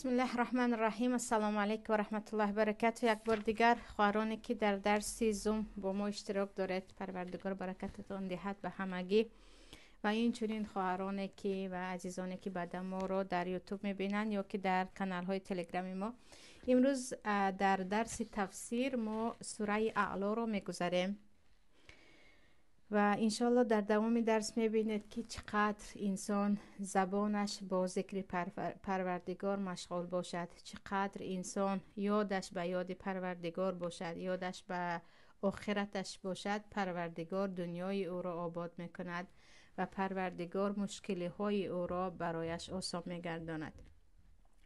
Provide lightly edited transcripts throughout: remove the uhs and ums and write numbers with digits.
بسم الله الرحمن الرحیم. السلام علیکم و رحمت الله و برکاته. یک بار دیگر خواهرانی که در درس زوم با ما اشتراک دارید، پروردگار برکتتان دهد به همگی، و اینچنین خواهرانی که و عزیزانی که بعد ما رو در یوتیوب میبینن یا که در کانال های تلگرامی ما. امروز در درس تفسیر ما سوره اعلی رو میگذاریم و انشالله در دوام درس میبینید که چقدر انسان زبانش با ذکر پروردگار مشغول باشد، چقدر انسان یادش به یاد پروردگار باشد، یادش به آخرتش باشد. پروردگار دنیای او را آباد میکند و پروردگار مشکلی های او را برایش آسان میگرداند.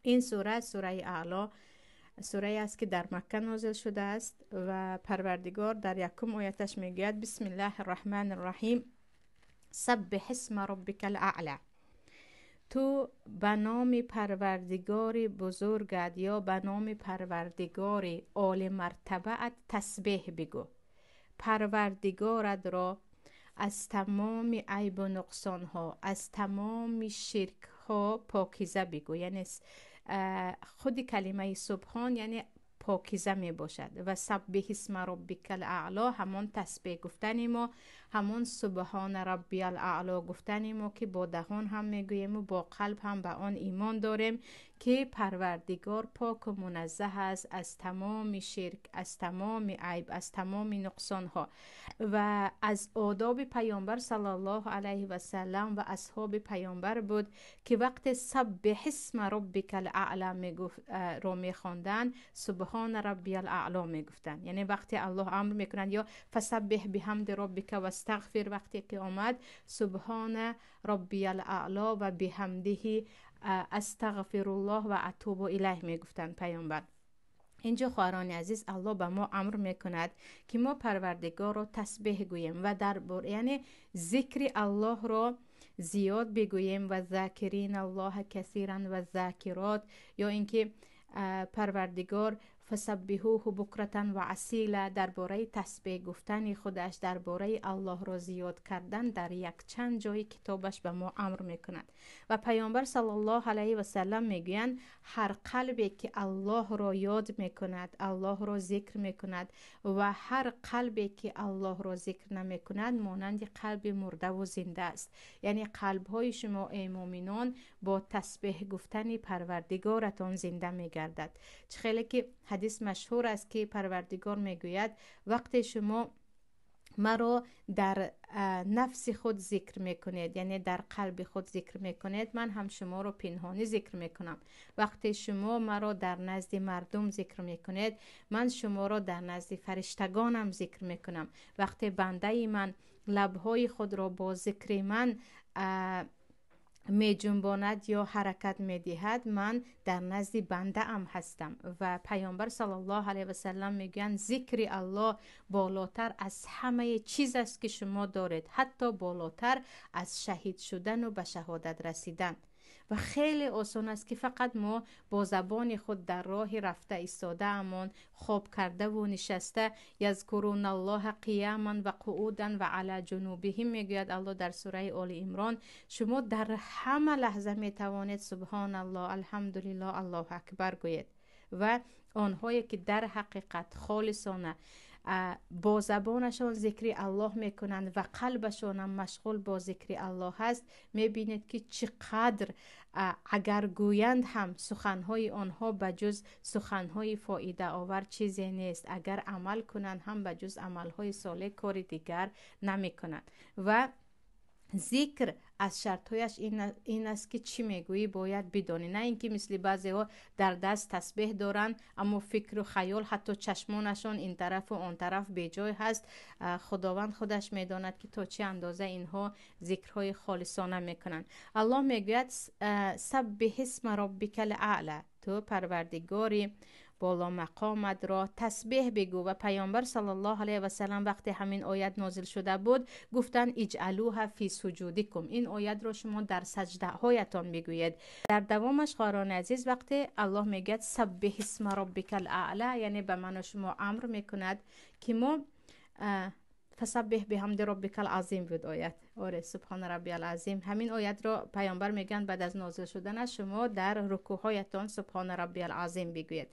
این سوره اعلی سوره است که در مکه نازل شده است و پروردگار در یکم آیتش میگوید بسم الله الرحمن الرحیم سبح اسم ربک الاعلی. تو به نام پروردگار بزرگت یا به نام پروردگار عالی مرتبه‌ات تسبیح بگو. پروردگارت را از تمام عیب و نقصان ها، از تمام شرک ها پاکیزه بگو. یعنی خود کلمه سبحان یعنی پاکیزه می باشد و سبح اسم ربک الاعلی همون تسبیح گفتن ما، همون سبحان ربی الاعلی گفتن ما که با دهان هم میگوییم و با قلب هم به آن ایمان داریم که پروردگار پاک و منزه است از تمام شرک، از تمام عیب، از تمام نقصان ها. و از آداب پیامبر صلی الله علیه و سلم و اصحاب پیامبر بود که وقت سبح اسم ربک الاعلی رو میخواندن سبحان ربی الاعلی میگفتن. یعنی وقتی الله امر میکنند یا فسبح بحمد ربک و استغفر، وقتی که آمد سبحان ربی الاعلی و بحمده استغفر الله و اتوب الیه میگفتن پیامبر. اینجا خواهران عزیز الله به ما امر میکند که ما پروردگار را تسبیح گوییم و یعنی ذکر الله را زیاد بگوییم و ذاکرین الله کثیرا و ذاکرات، یا اینکه پروردگار فسبحوه بکرة و اصیلا، درباره تسبیح گفتن خودش، درباره الله را زیاد کردن در یک چند جای کتابش به ما امر میکند. و پیامبر صلی الله علیه و سلم میگویند هر قلبی که الله را یاد میکند، الله را ذکر میکند، و هر قلبی که الله را ذکر نمیکند مانند قلب مرده و زنده است. یعنی قلب های شما ای مؤمنان با تسبیح گفتن پروردگارتان زنده میگردد. خیلی که حدیث مشهور است که پروردگار میگوید وقتی شما مرا در نفس خود ذکر میکنید، یعنی در قلب خود ذکر میکنید، من هم شما را پنهانی ذکر میکنم. وقتی شما مرا در نزد مردم ذکر میکنید، من شما را در نزد فرشتگانم ذکر میکنم. وقتی بنده من لبهای خود را با ذکر من می جنباند یا حرکت می دهد، من در نزد بنده ام هستم. و پیامبر صلی الله علیه و سلم میگویند ذکر الله بالاتر از همه چیز است که شما دارید، حتی بالاتر از شهید شدن و به شهادت رسیدن. و خیلی آسان است که فقط ما با زبان خود در راه رفته ایستاده امان، خواب کرده و نشسته، یذکرون الله قیاما و قعودا و علی جنوبهم، میگوید الله در سوره آل عمران شما در همه لحظه می توانید سبحان الله، الحمدلله، الله اکبر گویید. و آنهایی که در حقیقت خالصانه با زبانشان ذکر الله میکنند و قلبشان هم مشغول با ذکر الله هست، میبینید که چقدر اگر گویند هم سخنهای آنها بجز سخنهای فایده آور چیزی نیست، اگر عمل کنند هم بجز عملهای صالح کار دیگر نمیکنند. و ذکر از شرطهایش این است که چی میگویی باید بدانی، نه اینکه مثل بعضی ها در دست تسبیح دارن اما فکر و خیال حتی چشمانشان این طرف و آن طرف بیجای هست. خداوند خودش میداند که تا چه اندازه اینها ذکرهای خالصانه میکنن. الله میگوید سبح اسم ربک الاعلی، تو پروردگاری بالا مقامت را تسبیح بگو. و پیامبر صلی الله علیه و سلم وقتی همین آیت نازل شده بود گفتن اجعلوها فی سجودکم، این آیت را شما در سجده هایتان بگویید. در دوامش خواهران عزیز وقتی الله میگه سبح اسم ربک الاعلی، یعنی به من و شما امر میکند که ما فسبح بحمد ربک العظیم بود آیت، آره سبحان ربی العظیم. همین آیت رو پیامبر میگن بعد از نازل شدن شما در رکوعهایتان سبحان ربی العظیم بگوید.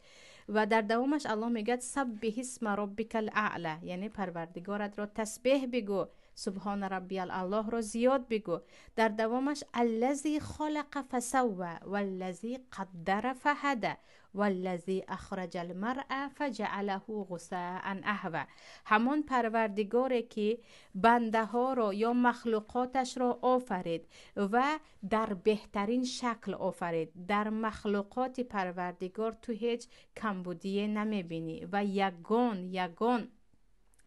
و در دوامش الله میگه سبح اسم ربک الاعلی، یعنی پروردگارت را تسبیح بگو، سبحان ربی الله را زیاد بگو. در دوامش الذی خلق فسوى والذی قدر فهدى والذی اخرج المرء فجعله غثاء احوى، همان پروردگاری که بنده ها را یا مخلوقاتش را آفرید و در بهترین شکل آفرید. در مخلوقات پروردگار تو هیچ کمبودی نمیبینی و یگان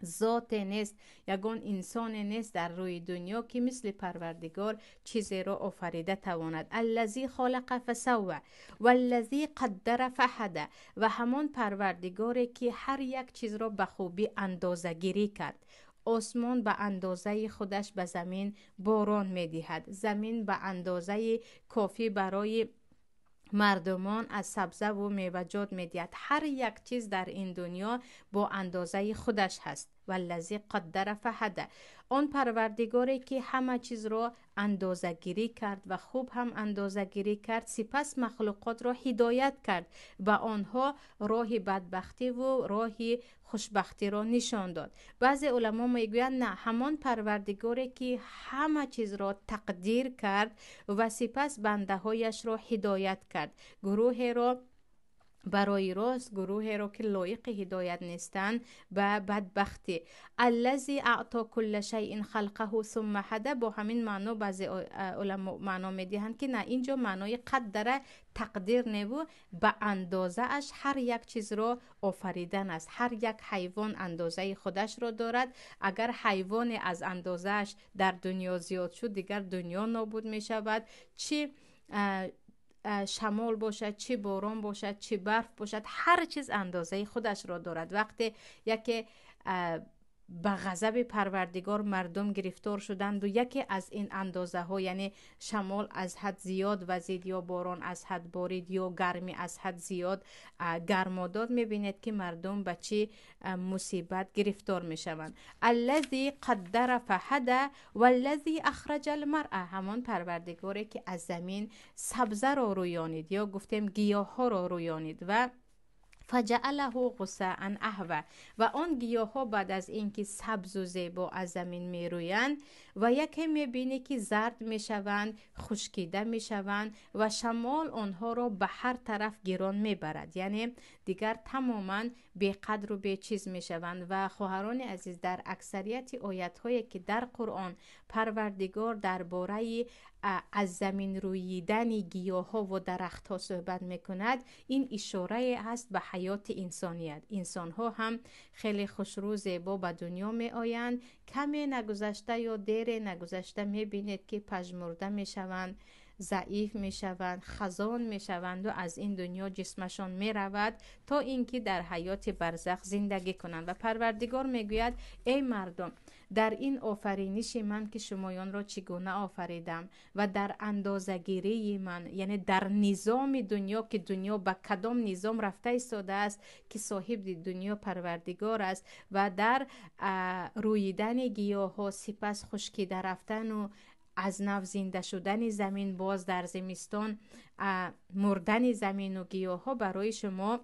ذات نیست، یگان انسان نیست در روی دنیا که مثل پروردگار چیزی را آفریده تواند. الذی خلق فسوى والذی قدر فهدى، و همان پروردگاری که هر یک چیز را به خوبی اندازه گیری کرد. آسمان به اندازه خودش به زمین باران می دهد، زمین به اندازه کافی برای مردمان از سبزه و میوه‌جات میدهد. هر یک چیز در این دنیا با اندازه خودش هست. والذی قدر فهدى، آن پروردگاری که همه چیز را اندازه گیری کرد و خوب هم اندازه گیری کرد، سپس مخلوقات را هدایت کرد، به آنها راه بدبختی و راه خوشبختی را نشان داد. بعضی علما میگویند نه، همان پروردگاری که همه چیز را تقدیر کرد و سپس بنده هایش را هدایت کرد، گروه را برای راست، گروهی را که لایق هدایت نیستند به بدبختی. الذی اعطى كل شیء خلقه ثم هدى، با همین معنا بعضی علما معنا میدهند که نه، اینجا معنای قدر تقدیر نبود، به اندازه اش هر یک چیز را آفریدن است. هر یک حیوان اندازه خودش را دارد. اگر حیوان از اندازه اش در دنیا زیاد شد، دیگر دنیا نابود می شود. چی شمال باشد، چی باران باشد، چی برف باشد، هر چیز اندازه خودش را دارد. وقتی یکی به غضب پروردگار مردم گرفتار شدند و یکی از این اندازه ها، یعنی شمال از حد زیاد وزید یا باران از حد بارید یا گرمی از حد زیاد گرما داد، میبینید که مردم به چی مصیبت گرفتار میشوند. الذی قدر فهدى والذی اخرج المرء، همان پروردگاری که از زمین سبزه را رویانید یا گفتیم گیاه ها را رویانید و فجعله غثاء احوى، و آن گیاه ها بعد از اینکه سبز و زیبا از زمین می رویند و یکی می بینی که زرد می شوند، خشکیده می شوند و شمال آنها را به هر طرف گیران می برد، یعنی دیگر تماما بی قدر و بی چیز می شوند. و خواهران عزیز، در اکثریت آیات هایی که در قرآن پروردگار درباره از زمین روییدن گیاه ها و درخت ها صحبت می کند، این اشاره است به حیات انسانیت. انسان ها هم خیلی خوشرو زیبا به دنیا می آیند، کمی نگذشته یا دیر نگذشته می بینید که پژمرده می شوند، ضعیف می شوند، خزان می شوند و از این دنیا جسمشان می رود تا اینکه در حیات برزخ زندگی کنند. و پروردگار می گوید ای مردم، در این آفرینش من که شمایان را چگونه آفریدم و در اندازه‌گیری من، یعنی در نظام دنیا که دنیا به کدام نظام رفته ایستاده است که صاحب دنیا پروردگار است، و در رویدن گیاه ها سپس خشکیده رفتن و از نو زنده شدن زمین، باز در زمستان مردن زمین و گیاه ها، برای شما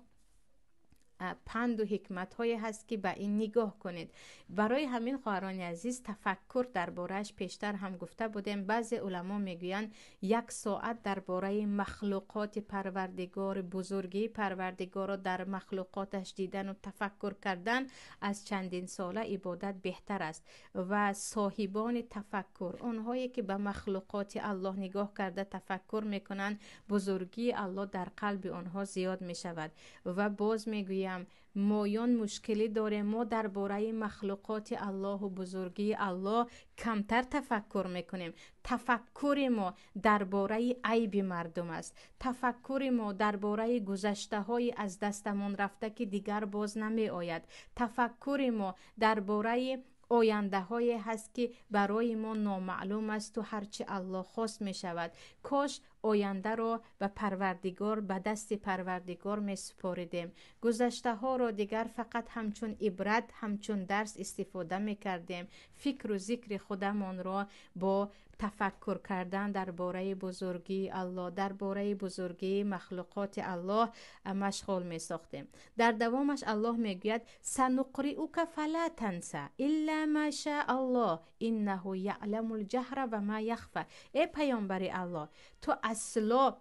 پند و حکمت های هست که به این نگاه کنید. برای همین خواهران عزیز تفکر دربارهش پیشتر هم گفته بودیم. بعضی علما میگویند 1 ساعت درباره مخلوقات پروردگار، بزرگی پروردگار را در مخلوقاتش دیدن و تفکر کردن از چندین ساله عبادت بهتر است. و صاحبان تفکر، اونهایی که به مخلوقات الله نگاه کرده تفکر میکنند، بزرگی الله در قلب آنها زیاد میشود. و باز میگویم مایان مشکلی داره، ما درباره مخلوقات الله و بزرگی الله کمتر تفکر میکنیم. تفکر ما درباره عیب مردم است، تفکر ما درباره گذشته های از دستمان رفته که دیگر باز نمی آید، تفکر ما درباره آینده های هست که برای ما نامعلوم است و هرچی الله خواست می شود. کاش آینده رو به پروردگار، به دست پروردگار می سپاریدیم. گذشته ها رو دیگر فقط همچون عبرت، همچون درس استفاده می کردیم. فکر و ذکر خودمان رو با تفکر کردن درباره بزرگی الله، درباره بزرگی مخلوقات الله مشغول می ساختیم. در دوامش الله می گوید سنقرئک فلا تنسی الا ما شاء الله انه یعلم الجهر و ما یخفی. ای پیامبر الله، تو اصلا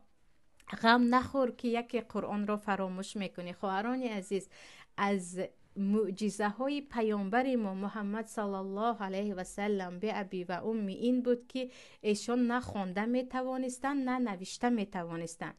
غم نخور که یک قرآن را فراموش میکنی. خواهران عزیز، از معجزه های پیامبر ما محمد صلی الله علیه و سلم به ابی و امی این بود که ایشان نه خوانده می توانستند نه نوشته می توانستند.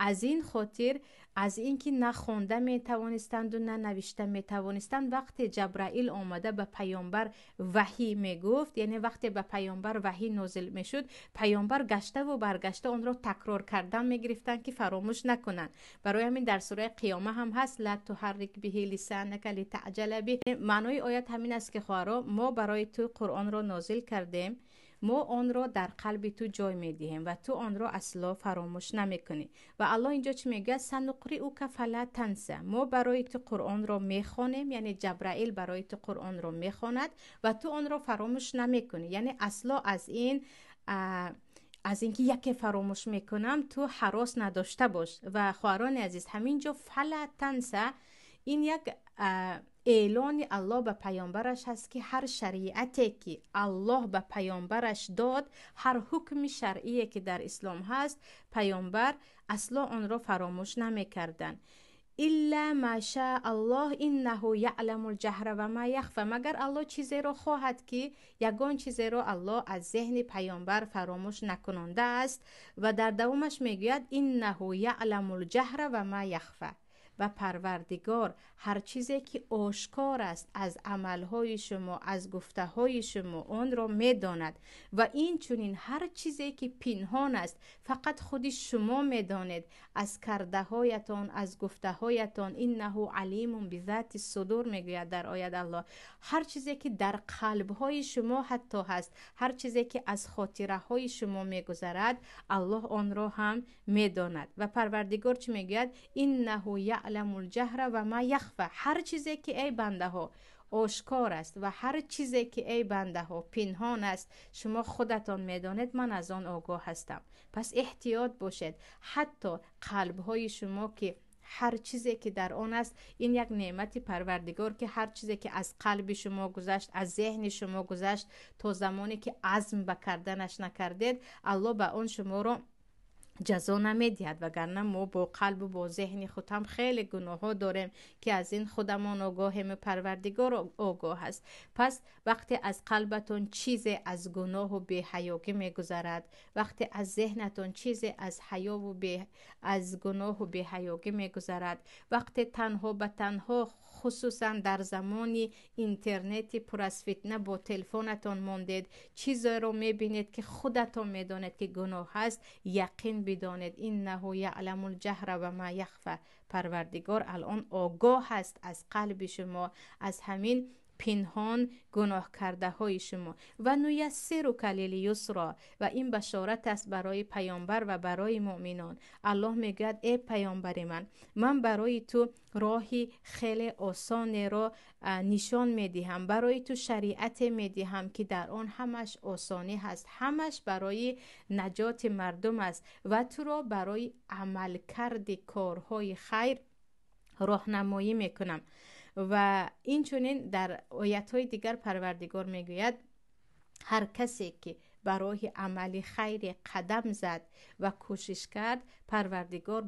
از این خاطر، از اینکه نه خوانده می توانستند و نه نوشته می توانستند، وقتی جبرائیل آمده به پیامبر وحی می گفت، یعنی وقتی به پیامبر وحی نازل می شد، پیامبر گشته و برگشته آن را تکرار کردن می گرفتند که فراموش نکنند. برای همین در سوره قیامه هم هست لا تحرک به لسانک لتعجل به. معنای آیت همین است که خواهرا، ما برای تو قرآن را نازل کردیم، ما آن را در قلب تو جای می دهیم و تو آن را اصلا فراموش نمی کنی. و الله اینجا چی میگه؟ سنقرئک فلا تنسی. ما برای تو قرآن را می خوانیم، یعنی جبرائیل برای تو قرآن را می خواند و تو آن را فراموش نمی کنی. یعنی اصلا از اینکه یکی فراموش میکنم تو هراس نداشته باش. و خواهران عزیز، همینجا فلا تنسی این یک اعلان الله به پیامبرش هست که هر شریعتی که الله به پیامبرش داد، هر حکم شرعی که در اسلام هست، پیامبر اصلا آن را فراموش نمی کردن. الا ما شاء الله انه یعلم الجهر و ما یخفی. مگر الله چیزی را خواهد که یگان چیزی را الله از ذهن پیامبر فراموش نکننده است. و در دومش میگوید انه یعلم الجهر و ما یخفی. و پروردگار هر چیزی که آشکار است از عملهای شما، از گفته‌های شما، آن را می‌داند. و این چنین هر چیزی که پنهان است فقط خود شما می‌دانید، از کرده‌هایتان، از گفته‌هایتان. انه علیم بذات الصدور میگوید در آیت الله. هر چیزی که در قلب‌های شما حتی هست، هر چیزی که از خاطره‌های شما می‌گذرد، الله آن را هم می‌داند. و پروردگار چی میگوید؟ انه یعلم الجهر و ما یخفی. هر چیزی که ای بنده ها آشکار است و هر چیزی که ای بنده ها پنهان است، شما خودتان میدانید، من از آن آگاه هستم. پس احتیاط باشید. حتی قلب های شما که هر چیزی که در آن است، این یک نعمت پروردگار که هر چیزی که از قلب شما گذشت، از ذهن شما گذشت، تا زمانی که عزم به کردنش نکردید، الله به آن شما را جزا نمیدهد. وگرنه ما با قلب و با ذهن خود هم خیلی گناه ها داریم که از این خودمان آگاهیم، پروردگار آگاه است. پس وقتی از قلبتون چیزی از گناه و بی حیاگی میگذرد، وقتی از ذهنتون چیزی از حیا و از گناه و بی حیاگی میگذرد، وقتی تنها به تنها، خصوصا در زمان اینترنت پر از فتنه، با تلفنتون ماندید، چیزی رو میبینید که خودتون میدانید که گناه هست، یقین بدانید انه یعلم الجهر و ما یخفی. پروردگار الان آگاه است از قلب شما، از همین پنهان گناه کرده های شما. و نیسرک للیسری. و این بشارت است برای پیامبر و برای مؤمنان. الله میگه ای پیامبر من برای تو راهی خیلی آسان را نشان میدهم، برای تو شریعت میدهم که در آن همش آسانی هست، همش برای نجات مردم است و تو را برای عمل کرد کارهای خیر راهنمایی میکنم. و این چنین در آیت‌های دیگر پروردگار میگوید هر کسی که برای عمل خیر قدم زد و کوشش کرد، پروردگار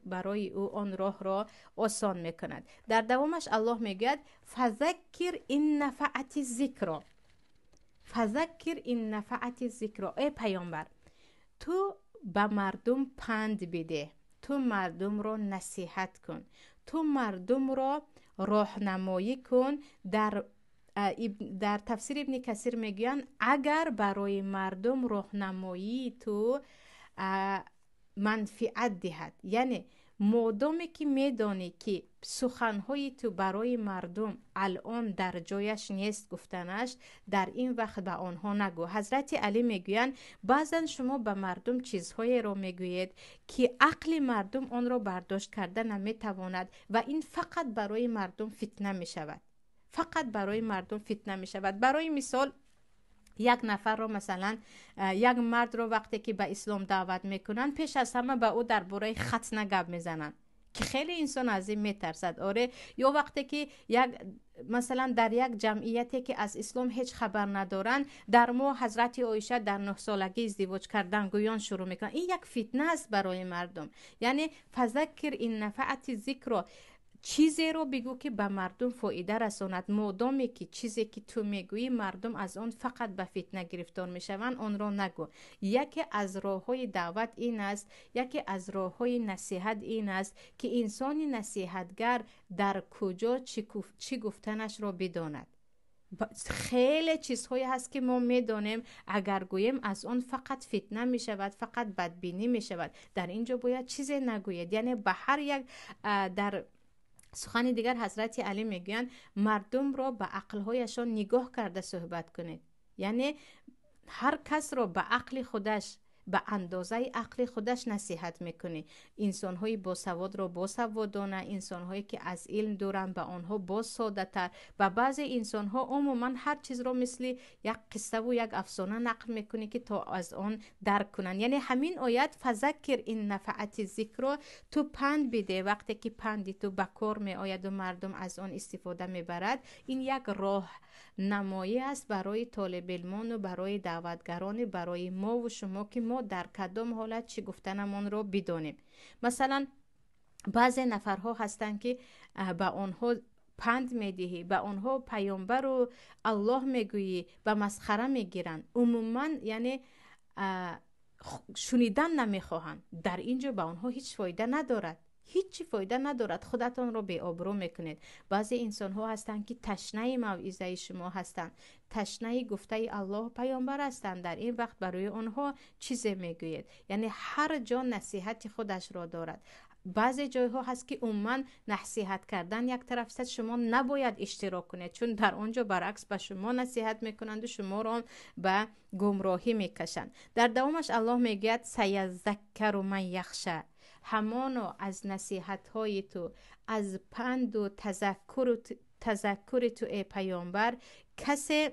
برای او آن راه را آسان میکند. در دوامش الله میگوید فذکر این نفعت الذکر. فذکر این نفعت الذکر. ای پیامبر، تو به مردم پند بده، تو مردم را نصیحت کن، تو مردم را راهنمایی کن. در تفسیر ابن کثیر میگن اگر برای مردم راهنمایی تو منفعت دهد، یعنی مادامی که میدانی که سخنهای تو برای مردم الان در جایش نیست گفتنش، در این وقت به آنها نگو. حضرت علی میگویند بعضا شما به مردم چیزهایی را میگویید که عقل مردم آن را برداشت کرده نمیتواند و این فقط برای مردم فتنه میشود، فقط برای مردم فتنه میشود. برای مثال یک نفر رو مثلا یک مرد رو وقتی که به اسلام دعوت میکنن، پیش از همه به او درباره ختنه گپ میزنن که خیلی انسان از این میترسد. آره، یا وقتی که مثلا در یک جمعیتی که از اسلام هیچ خبر ندارن، در ما حضرت عایشه در 9 سالگی ازدواج کردن گویان شروع میکنن. این یک فتنه است برای مردم. یعنی فذکر این نفعت ذکر، چیزی رو بگو که به مردم فایده رساند. مادامی که چیزی که تو میگویی مردم از آن فقط به فتنه گرفتار میشوند، آن را نگو. یکی از راههای دعوت این است، یکی از راههای نصیحت این است که انسانی نصیحتگر در کجا چی گفتنش را بداند. خیلی چیزهایی هست که ما میدانیم اگر گوییم از آن فقط فتنه می شود، فقط بدبینی می شود. در اینجا باید چیزی نگوید. یعنی به هر یک در سخن دیگر حضرت علی میگویند مردم را به عقلهایشان نگاه کرده صحبت کنید. یعنی هر کس را به عقل خودش، به اندازه عقل خودش نصیحت میکنی. انسان‌های باسواد را باسوادانه، انسان‌هایی که از علم دورن به آنها باز ساده تر. و بعضی انسان‌ها عموما هر چیز را مثل یک قصه و یک افسانه نقل میکنی که تا از آن درک کنن. یعنی همین آیت فذکر این نفعت ذکر، تو پند بده. وقتی که پندی تو به کار می آید و مردم از آن استفاده میبرد، این یک راه نمایی است برای طالب علمان و برای دعوتگران، برای ما و شما که ما در کدام حالت چی گفتنمان رو بدانیم. مثلا بعضی نفرها هستند که به آنها پند میدهی، به آنها پیامبر و الله میگویی، به مسخره میگیرن. عموما یعنی شنیدن نمیخواهند. در اینجا به آنها هیچ فایده ندارد، هیچ فایده ندارد. خودتان رو به آبرو میکنید. بعضی انسان ها هستند که تشنه موعظه شما هستند، تشنه گفته الله پیامبر هستند. در این وقت برای آنها چیزی میگوید. یعنی هر جا نصیحت خودش را دارد. بعضی جایها هست که عموما نصیحت کردن یک طرف است، شما نباید اشتراک کنید، چون در آنجا برعکس به شما نصیحت میکنند و شما را به گمراهی میکشند. در دوامش الله میگوید سیذکر من یخشی، همانو از نصیحت های تو، از پند و تذکر تو ای پیامبر، کسی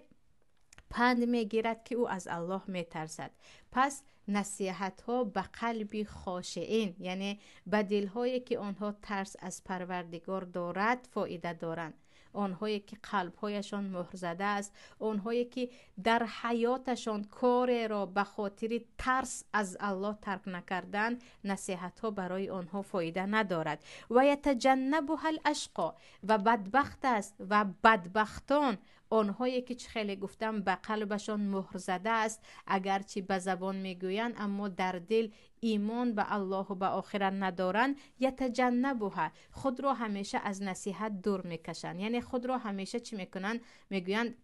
پند میگیرد که او از الله میترسد. پس نصیحت ها به قلبی خاشعین، یعنی به دل هایی که آنها ترس از پروردگار دارد فایده دارند. آنهایی که قلبهایشان مهر زده است، آنهایی که در حیاتشان کار را به خاطر ترس از الله ترک نکردن، نصیحت ها برای آنها فایده ندارد. و یتجنبها الاشقا، و بدبخت است و بدبختان آنهایی که خیلی گفتم به قلبشان مهر زده است، اگرچه به زبان میگویند اما در دل ایمان به الله و به آخرت ندارن. یتجنبها، خود را همیشه از نصیحت دور میکشن. یعنی خود را همیشه چی میکنن؟ میگویند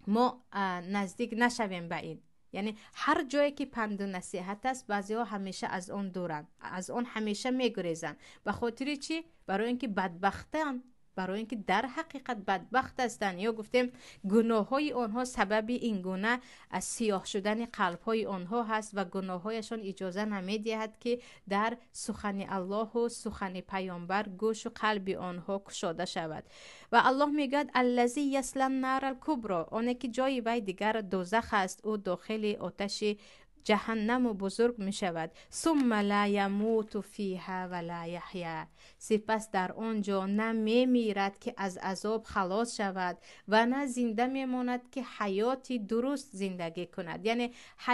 ما نزدیک نشویم به این. یعنی هر جایی که پند و نصیحت است، بعضی ها همیشه از آن دورن، از آن همیشه میگریزن. به خاطر چی؟ برای اینکه بدبختن، برای اینکه در حقیقت بدبخت هستند. یا گفتیم گناه های آنها سبب این گونه از سیاه شدن قلب های آنها هست و گناه هایشان اجازه نمیدهد که در سخن الله و سخن پیامبر گوش و قلب آنها گشاده شود. و الله میگوید الذی یصلی النار الکبری، آن که جای وی دیگر دوزخ است، او داخل آتش جهنم و بزرگ می شود. ثم لا یموت فیها ولا یحیا، سپس در آنجا نه می میرد که از عذاب خلاص شود و نه زنده می ماند که حیاتی درست زندگی کند. یعنی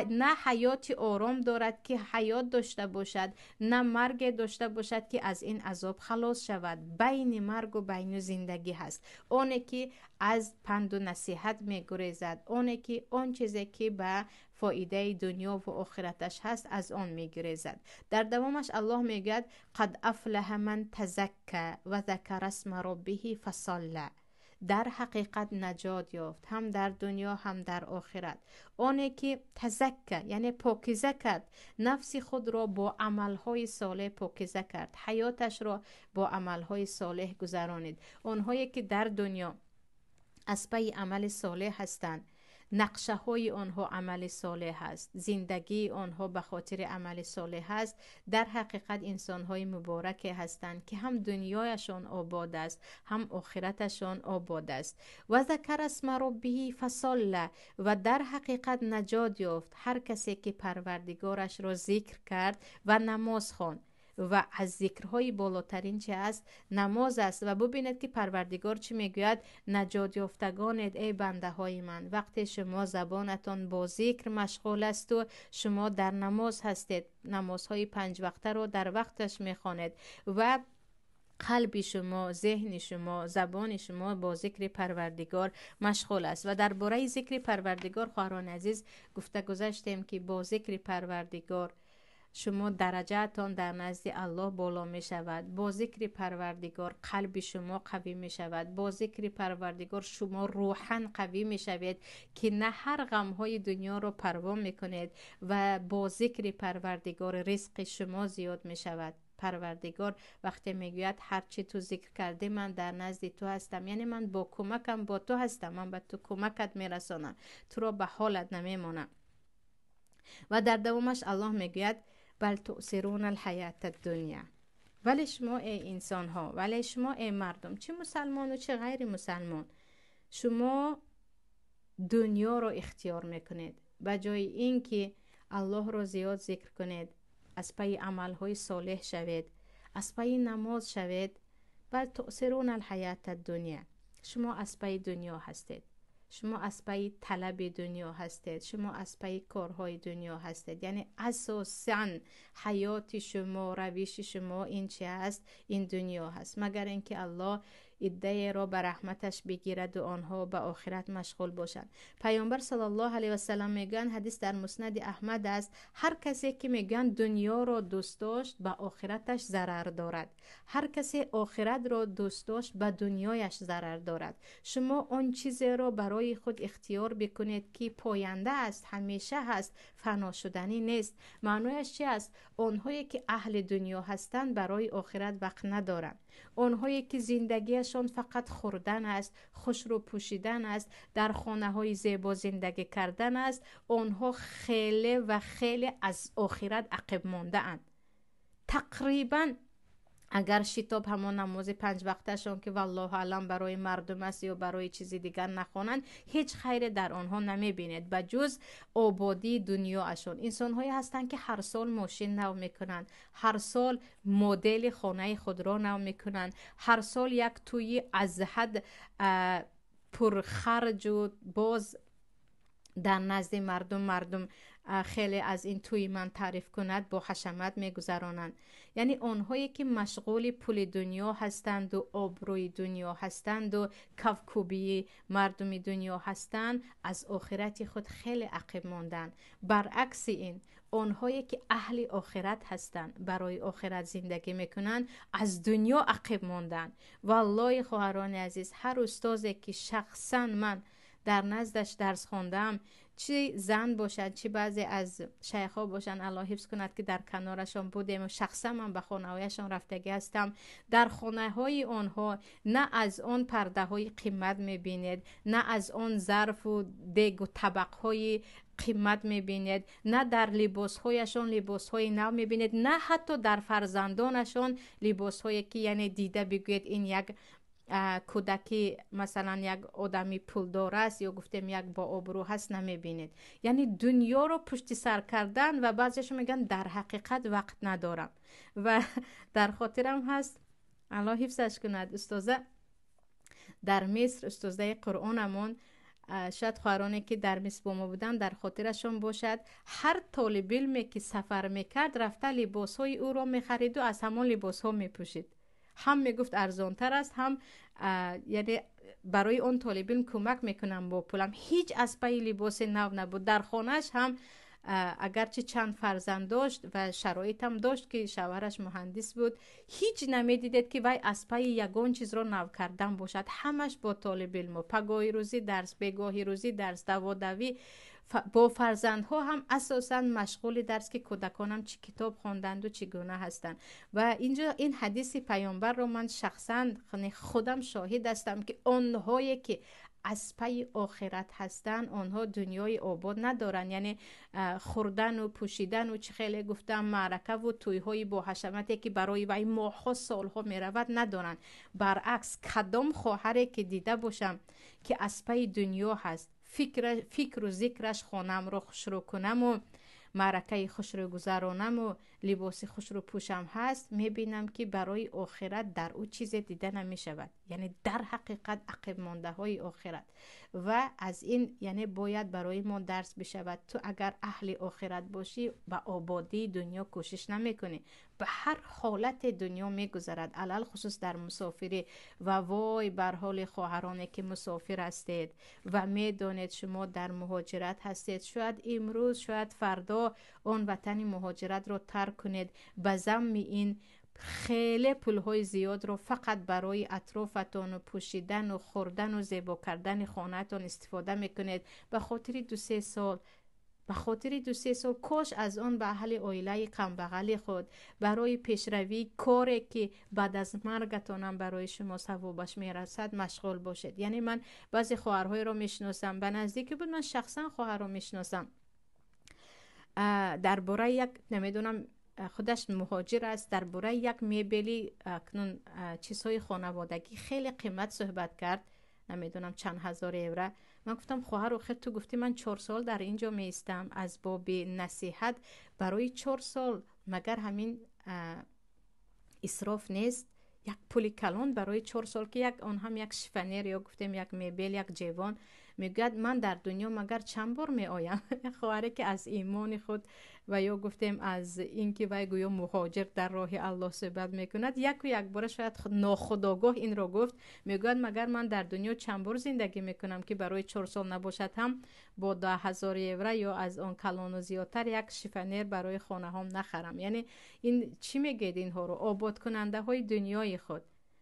نه حیاتی آرام دارد که حیات داشته باشد، نه مرگ داشته باشد که از این عذاب خلاص شود. بین مرگ و بین زندگی هست. اونه که از پند و نصیحت می گریزد، اونه که آن چیزی که به فایده دنیا و آخرتش هست از آن میگریزد. در دوامش الله میگوید قد افلح من تزکى و ذکر اسم ربه فصلى، در حقیقت نجات یافت، هم در دنیا هم در آخرت. آنی که تزکه یعنی پاکیزه کرد، نفس خود را با عملهای صالح پاکیزه کرد، حیاتش را با عملهای صالح گذرانید. آنهایی که در دنیا از پی عمل صالح هستند، نقشه های آنها عمل صالح هست، زندگی آنها به خاطر عمل صالح هست، در حقیقت انسان های مبارک هستند که هم دنیایشان آباد است هم آخرتشان آباد است. و ذکر اسم ربه فصلی، و در حقیقت نجات یافت هر کسی که پروردگارش را ذکر کرد و نماز خواند. و از ذکرهای بالاترین چه است؟ نماز است. و ببینید که پروردگار چی میگوید؟ نجات یافتگانید ای بنده های من، وقتی شما زبانتان با ذکر مشغول است و شما در نماز هستید، نمازهای 5 وقته رو در وقتش میخوانید و قلب شما، ذهن شما، زبان شما با ذکر پروردگار مشغول است. و درباره ذکر پروردگار خواهران عزیز گفته گذاشتیم که با ذکر پروردگار شما درجهتان در نزد الله بالا می شود. با ذکر پروردگار قلب شما قوی می شود. با ذکر پروردگار شما روحاً قوی می شوید که نه هر غم های دنیا رو پروا می کنید. و با ذکر پروردگار رزق شما زیاد می شود. پروردگار وقتی میگوید هر چی تو ذکر کرده من در نزد تو هستم، یعنی من با کمکم با تو هستم، من به تو کمکت میرسانم، تو را به حالت نمیمانم. و در دومش الله میگوید بل تؤثرون الحیات الدنیا. ولی شما ای انسان ها، ولی شما ای مردم، چه مسلمان و چه غیر مسلمان، شما دنیا رو اختیار میکنید به جای اینکه الله رو زیاد ذکر کنید، از پی عمل های صالح شوید، از پی نماز شوید. بل تؤثرون الحیات الدنیا، شما از پی دنیا هستید، شما از پی طلب دنیا هستید، شما از پی کارهای دنیا هستید. یعنی اساساً حیات شما، روش شما این چی هست؟ این دنیا هست. مگر اینکه الله عده را به رحمتش بگیرد و آنها به آخرت مشغول باشند. پیامبر صلی الله علیه و سلم میگن، حدیث در مسند احمد است، هر کسی که میگن دنیا را دوست داشت به آخرتش ضرر دارد، هر کسی آخرت را دوست داشت به دنیایش ضرر دارد. شما آن چیزی را برای خود اختیار بکنید که پاینده است، همیشه هست، فنا شدنی نیست. معنیش چی است؟ آنهایی که اهل دنیا هستند برای آخرت وقت ندارند. آنهایی که زندگیشان فقط خوردن است، خوش رو پوشیدن است، در خانه های زیبا زندگی کردن است، آنها خیلی و خیلی از آخرت عقب مانده اند. تقریبا اگر شتاب همون نماز 5 وقتشون که والله علم برای مردم است یا برای چیزی دیگر نخوانند، هیچ خیری در آنها نمیبینید به جز آبادی دنیاشون. انسان هایی هستند که هر سال ماشین نو میکنند، هر سال مدل خانه خود را نو میکنند، هر سال یک توی از حد پرخرج و باز در نزد مردم خیلی از این توی من تعریف کند با حشمت میگذرانند. یعنی آنهایی که مشغول پول دنیا هستند و آبروی دنیا هستند و کفکوبی مردم دنیا هستند، از آخرت خود خیلی عقب ماندن. برعکس این، آنهایی که اهل آخرت هستند، برای آخرت زندگی میکنند، از دنیا عقب ماندن. والله خواهران عزیز، هر استادی که شخصا من در نزدش درس خواندم، چی زن باشد چی بعضی از شیخا باشن الله حفظ کند که در کنارشان بودیم و شخصا من به خانه‌هایشان رفتگی هستم، در خانه‌های آنها نه از آن پرده های قیمت میبینید، نه از آن ظرف و دیگ و طبق‌های قیمت میبینید، نه در لباسهایشان لباسهای نو میبینید، نه حتی در فرزندانشان لباسهایی که یعنی دیده بگوید این یک کودکی مثلا یک آدمی پولدار است یا گفتیم یک با آبرو هست نمیبینید. یعنی دنیا رو پشت سر کردن و بعضیش میگن در حقیقت وقت ندارم. و در خاطرم هست الله حفظش کند، استاذه در مصر، استاذه قرآنمون، شاید خواهرانی که در مصر با ما بودن در خاطرشون باشد، هر طالب علمی که سفر میکرد رفته لباسهای او را میخرید و از همون لباسها میپوشید. هم میگفت ارزانتر است، هم یعنی برای اون طالب علم کمک میکنم با پولم. هیچ از پای لباس نو نبود. در خانهش هم اگرچه چند فرزند داشت و شرایط هم داشت که شوهرش مهندس بود، هیچ نمیدیدید که وای از پای یگان چیز رو نو کردن باشد. همش با طالب علم، پگاهی روزی درس، بگاهی روزی درس، دوادوی. با فرزندها هم اساسا مشغول درس که کودکانم چی کتاب خواندند و چگونه هستند. و اینجا این حدیث پیامبر رو من شخصا خودم شاهد هستم که آنهایی که از پی آخرت هستن آنها دنیای آباد ندارن. یعنی خوردن و پوشیدن و چه خیلی گفتم معرکه و تویهای با حشمتی که برای وی ماه‌ها سالها میرود ندارن. برعکس کدام خواهری که دیده باشم که از پی دنیا هست، فکر و ذکرش خانم رو خوش رو کنم و معرکه خوش رو گذرانم و لباس خوش رو پوشم هست، میبینم که برای آخرت در او چیز دیده نمی شود. یعنی در حقیقت عقب مانده های آخرت. و از این یعنی باید برای ما درس بشود. تو اگر اهل آخرت باشی به آبادی دنیا کوشش نمی کنی، به هر حالت دنیا می گذرد، علل خصوص در مسافری. و وای بر حال خواهرانی که مسافر هستید و می دانید شما در مهاجرت هستید، شاید امروز شاید فردا آن وطن مهاجرت رو ترک کنید، به ضمن این خیلی پولهای زیاد رو فقط برای اطرافتان و پوشیدن و خوردن و زیبا کردن خانه‌تان استفاده میکنید. به خاطر 2-3 سال، به خاطر 2-3 سال کاش از آن به اهل عائله کم بغل خود برای پیشروی کاری که بعد از مرگتانم برای شما ثوابش میرسد مشغول باشید. یعنی من بعضی خواهرهای رو میشناسم، به نزدیک بود من شخصا خواهر رو میشناسم، درباره یک نمیدونم خودش مهاجر است، درباره یک میبلی کنون چیزهای خانوادگی خیلی قیمت صحبت کرد، نمیدونم چند هزار یورو. من گفتم خواهر و خیر تو گفتی من 4 سال در اینجا میستم از باب نصیحت، برای 4 سال مگر همین اسراف نیست؟ یک پولی کلان برای 4 سال که یک آن هم یک شفنیر یا گفتیم یک میبل یک جوان میگوید من در دنیا مگر چند بار می آیم. خواهری که از ایمان خود و یا گفتیم از اینکه وی گویا مهاجر در راه الله صحبت میکند، یک بار شاید ناخودآگاه این رو گفت، میگوید مگر من در دنیا چند بار زندگی میکنم که برای 4 سال نباشد هم با 10,000 یورو یا از آن کلان و زیادتر یک شفنیر برای خانه هم نخرم. یعنی این چی میگید؟ اینها رو آباد کننده های دنیای خود.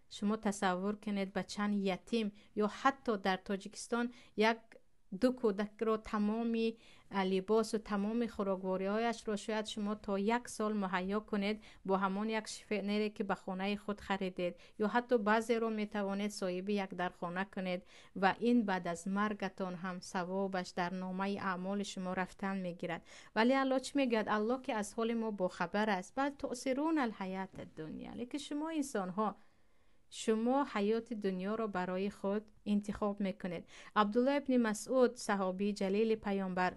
شما تصور کنید به چند یتیم یا حتی در تاجیکستان 1-2 کودک رو تمامی لباس و تمام خوراکواری هایش رو شاید شما تا 1 سال مهیا کنید با همان یک شفنیری که به خانه خود خریدید، یا حتی بعضی رو میتوانید صاحب یک در خانه کنید و این بعد از مرگتان هم ثوابش در نامه اعمال شما رفتن میگیرد. ولی الله چی میگه؟ الله که از حال ما با خبر است. بل تؤثرون الحیات الدنیا، لیکن شما انسان ها شما حیات دنیا رو برای خود انتخاب میکنید. عبدالله ابن مسعود صحابی جلیل پیامبر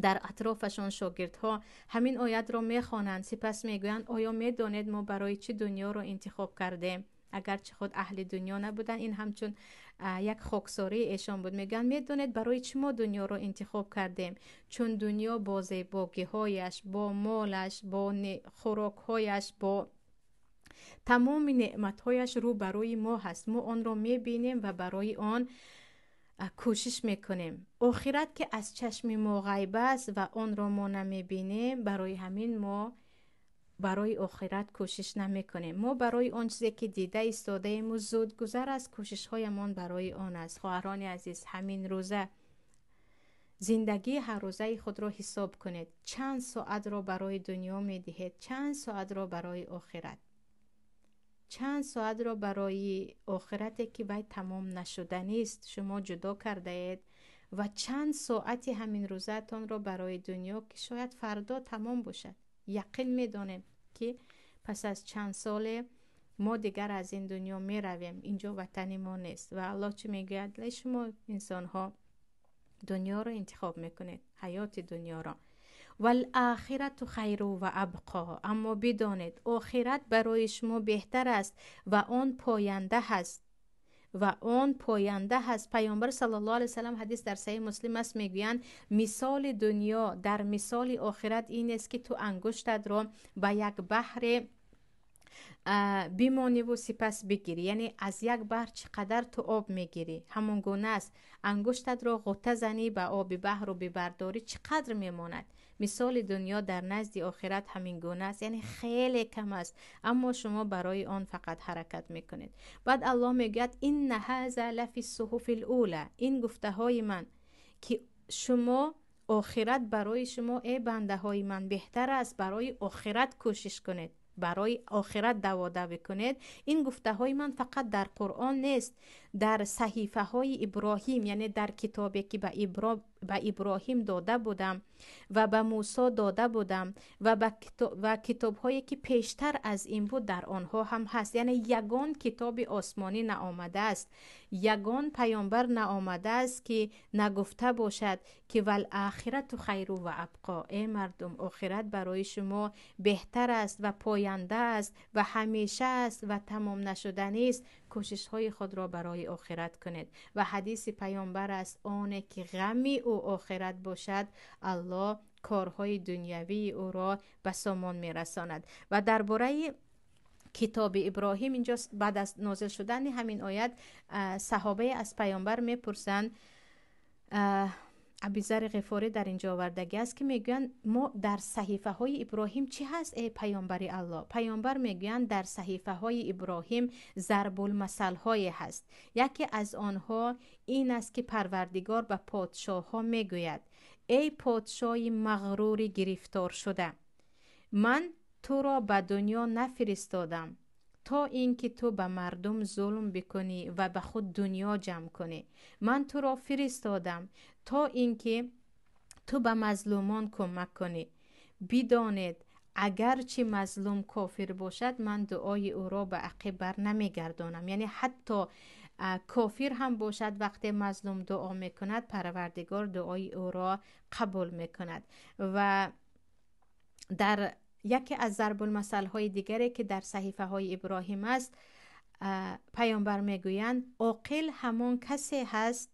در اطرافشان شاگردها همین آیت را میخوانند، سپس میگویند آیا میدانید ما برای چه دنیا رو انتخاب کردیم؟ اگرچه خود اهل دنیا نبودن، این همچون یک خاکساری ایشان بود. میگن میدونید برای چه ما دنیا رو انتخاب کردیم؟ چون دنیا با زیبایی‌هایش، با مالش، با خوراک‌هایش، با تمام نعمت‌هایش رو برای ما هست. ما آن را میبینیم و برای آن کوشش میکنیم. آخرت که از چشم ما غیب است و آن را ما نمیبینیم، برای همین ما برای آخرت کوشش نمیکنیم. ما برای آن چیزی که دیده ایستاده ایم و زود گذر از کوشش هایمان برای آن است. خواهران عزیز، همین روزه زندگی هر روزه خود را حساب کنید. چند ساعت را برای دنیا میدهید، چند ساعت را برای آخرت، چند ساعت را برای آخرتی که باید تمام نشدنی است شما جدا کرده اید و چند ساعتی همین روزتان را برای دنیا که شاید فردا تمام باشد. یقین میدانیم که پس از چند سال ما دیگر از این دنیا می رویم، اینجا وطن ما نیست. و الله چی میگه؟ شما انسان ها دنیا را انتخاب میکنید، حیات دنیا را. والآخرت خیر و ابقا، اما بدانید آخرت برای شما بهتر است و آن پاینده هست و آن پاینده هست. پیامبر صلی الله علیه و سلم حدیث در صحیح مسلم است، میگویند مثال دنیا در مثال آخرت این است که تو انگشتت را به یک بحر بیمانی و سپس بگیری. یعنی از یک بحر چقدر تو آب میگیری، همون گونه است انگشتت را غوطه زنی به آب بحر و ببرداری چقدر میماند. مثال دنیا در نزد آخرت همین گونه است، یعنی خیلی کم است، اما شما برای آن فقط حرکت میکنید. بعد الله میگوید این هذا لفی الصحف الاولی، این گفته های من که شما آخرت برای شما ای بنده های من بهتر است برای آخرت کوشش کنید، برای آخرت دوا کنید. این گفته های من فقط در قرآن نیست، در صحیفه های ابراهیم، یعنی در کتابی که به ابراهیم داده بودم و به موسی داده بودم و کتاب هایی که پیشتر از این بود در آنها هم هست. یعنی یگان کتاب آسمانی نآمده است، یگان پیامبر نآمده است که نگفته باشد که والآخرت خیر و ابقا، ای مردم آخرت برای شما بهتر است و پاینده است و همیشه است و تمام نشدنی است. کوشش های خود را برای آخرت کنید. و حدیث پیامبر است آنه که غمی او آخرت باشد الله کارهای دنیوی او را به سامان میرساند. و درباره کتاب ابراهیم اینجا بعد از نازل شدن همین آیت صحابه از پیامبر میپرسند، ابوذر غفاری در اینجا آوردگی است که میگن ما در صحیفه های ابراهیم چی هست ای پیامبر الله؟ پیامبر میگن در صحیفه های ابراهیم ضرب المثل های هست. یکی از آنها این است که پروردگار به پادشاه ها میگوید ای پادشاه مغرور گرفتار شده، من تو را به دنیا نفرستادم تا اینکه تو به مردم ظلم بکنی و به خود دنیا جمع کنی. من تو را فرستادم تا اینکه تو به مظلومان کمک کنی. بدانید اگرچه مظلوم کافر باشد من دعای او را به عقب بر نمیگردانم. یعنی حتی کافر هم باشد وقتی مظلوم دعا میکند پروردگار دعای او را قبول میکند. و در یکی از ضرب المثل های دیگری که در صحیفه های ابراهیم است پیامبر میگویند عاقل همان کسی هست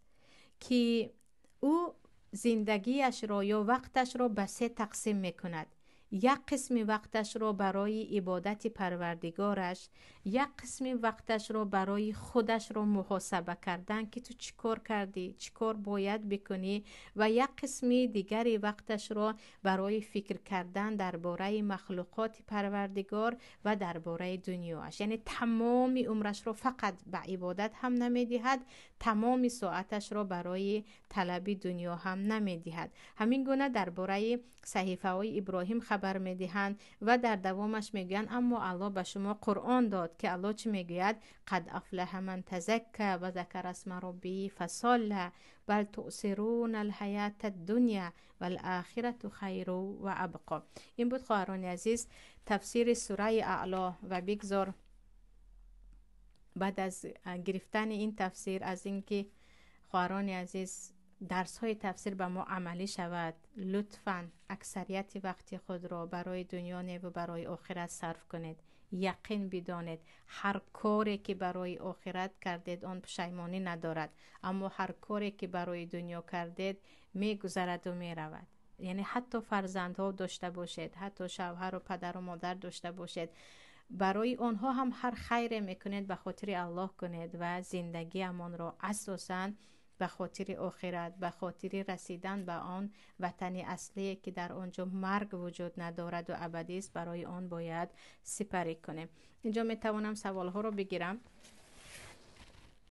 که او زندگیش را یا وقتش را به سه تقسیم میکند. یک قسم وقتش را برای عبادت پروردگارش، یک قسم وقتش را برای خودش را محاسبه کردن که تو چیکار کردی، چیکار باید بکنی، و یک قسم دیگری وقتش را برای فکر کردن درباره مخلوقات پروردگار و درباره دنیاش. یعنی تمام عمرش را فقط به عبادت هم نمیدهد، تمام ساعتش را برای طلب دنیا هم نمیدهد. همین گونه درباره صحیفه های ابراهیم خبر میدهند و در دوامش میگن اما الله به شما قرآن داد که الله چی میگوید؟ قد افلح من تزکى و ذکر اسم ربه فصلی بل تؤثرون الحیات الدنیا والآخرة خیر و ابقا. این بود خواهران عزیز تفسیر سوره اعلی. و بگذار بعد از گرفتن این تفسیر، از اینکه خواهران عزیز درس های تفسیر به ما عملی شود، لطفاً اکثریت وقت خود را برای دنیا و برای آخرت صرف کنید. یقین بدانید هر کاری که برای آخرت کردید آن پشیمانی ندارد، اما هر کاری که برای دنیا کردید میگذرد و میرود. یعنی حتی فرزندها داشته باشید، حتی شوهر و پدر و مادر داشته باشید، برای آنها هم هر خیر میکنید به خاطر الله کنید و زندگی امان را اساساً به خاطر آخرت، به خاطر رسیدن به آن وطن اصلی که در آنجا مرگ وجود ندارد و ابدی است، برای آن باید سپری کنیم. اینجا می توانم سوال ها رو بگیرم.